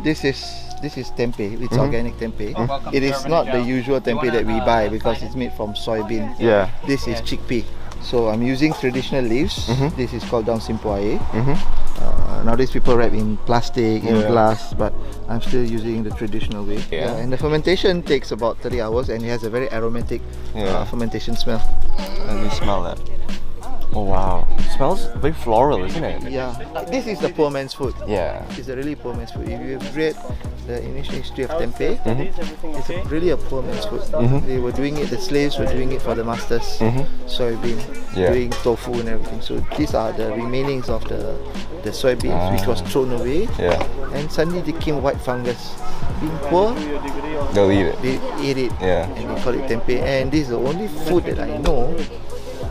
This is tempeh. It's organic tempeh. It is not the usual tempeh that we buy because it's made from soybean. Yeah. This is chickpea. So I'm using traditional leaves. This is called daun simpuae. Nowadays people wrap in plastic, in glass, but I'm still using the traditional way. And the fermentation takes about 30 hours and it has a very aromatic fermentation smell. Let me smell that. Oh wow, it smells very floral, isn't it? Yeah, this is the poor man's food. Yeah. It's a really poor man's food. If you've read the initial history of tempeh, it's really a poor man's food. They were doing it, the slaves were doing it for the masters. Soybean, doing tofu and everything. So these are the remainings of the soybeans which was thrown away. And suddenly they became white fungus. Being poor, they'll eat it. They eat it. And they call it tempeh. And this is the only food that I know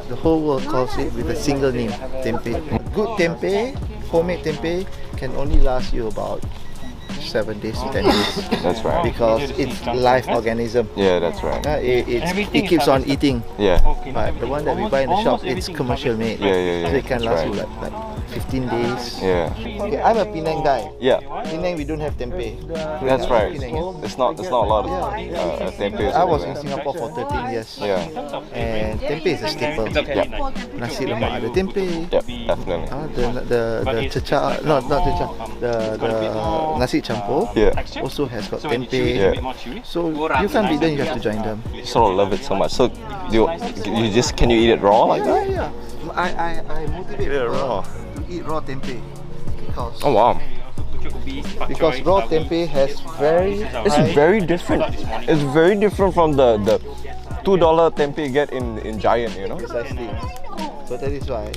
the whole world calls it with a single name, tempeh. Good tempeh, homemade tempeh, can only last you about 7 days to 10 days. That's right. Because it's live organism. Yeah, that's right. It keeps on eating. Yeah. But the one that we buy in the shop, it's commercial made. So it can last you like 15 days. Yeah. Okay, I'm a Penang guy. Yeah. Penang, we don't have tempeh. That's right. It's not a lot of tempeh. I was in Singapore for 13 years. Yeah. And tempeh is a staple. Nasi lemak ada tempeh. Definitely. The cecah, not cecah, the nasi campur also has got tempeh. So you can't beat them, you have to join them. You sort of love it so much. So can you eat it raw like that? Yeah. I motivate people to eat raw tempeh because because raw tempeh has it's very different. It's very different from the $2 tempeh you get in Giant, you know. Precisely. So that is why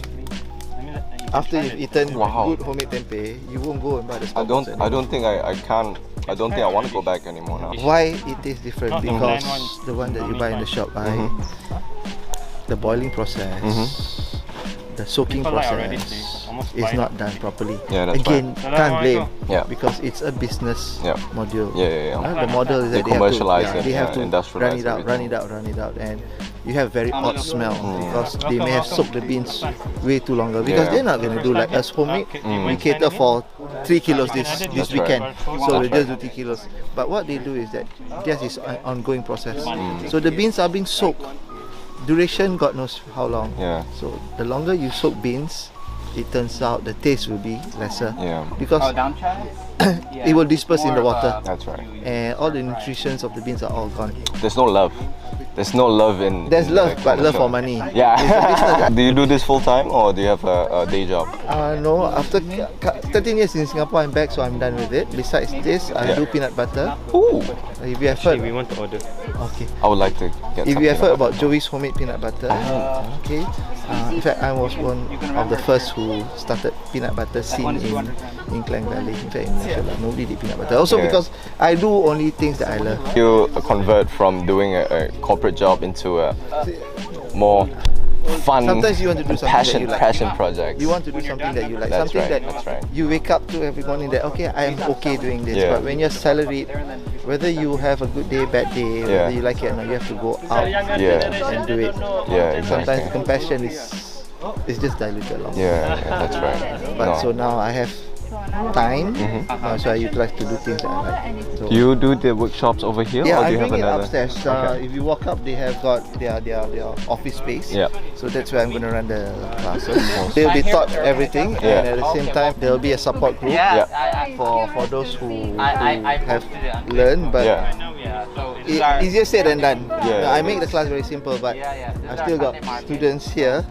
after you've eaten good homemade tempeh, you won't go and buy the spot. I don't think I want to go back anymore now. Why it tastes different? Because the one that you buy in the shop, the boiling process, the soaking process is not done properly. Again, can't blame because it's a business module. The model is that they have to run it out, and you have very odd smell because they may have soaked the beans way too longer because they're not going to do like us homemade. We cater for 3 kilos this weekend, so we just do 3 kilos. But what they do is that this is an ongoing process. So the beans are being soaked. Duration, God knows how long. So the longer you soak beans, it turns out the taste will be lesser because it will disperse in the water. That's right. And all the nutritions of the beans are all gone. There's no love. There's no love in. There's love, but love for money. Yeah. Do you do this full time or do you have a day job? No. After 13 years in Singapore, I'm back, so I'm done with it. Besides this, I do peanut butter. Ooh. If you have heard, we want to order. Okay. I would like to get. If you have heard about Joey's homemade peanut butter, okay. In fact, I was one of the first who started peanut butter scene in Klang Valley. In fact, in Malaysia, nobody did peanut butter. Also because I do only things that I love. You convert from doing a corporate job into a more fun, sometimes you want to do something passion project. You want to do something that you like, something that you wake up to every morning that I am okay doing this. But when you're salaried, whether you have a good day, bad day, whether you like it or not, you have to go out and do it. Sometimes compassion is just diluted along. That's right. But so now I have time, so I utilize to do things that I like. So do you do the workshops over here, or do you have another? Upstairs. If you walk up, they have got their office space. So that's where I'm going to run the classes. They'll be taught everything, and at the same time, there'll be a support group for those who have learned. But easier said than done. I make the class very simple, but I've still got students here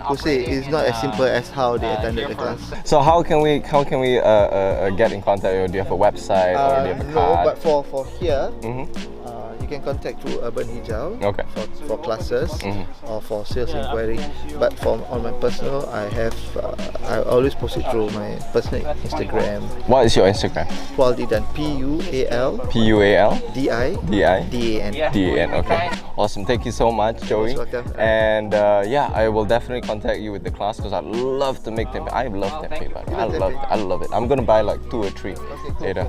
who say it's not as simple as how they attended the class. So how can we get in contact? Do you have a website or do you have a card? No, but for here, you can contact through Urban Hijau for classes or for sales inquiry. But on my personal, I always post it through my personal Instagram. What is your Instagram? Pualdidan. Pual. DIDAN. Okay. Awesome. Thank you so much, Joey. And I will definitely contact you with the class because I love to make tempeh. I love tempeh, but I love it. I'm gonna buy like 2 or 3 later.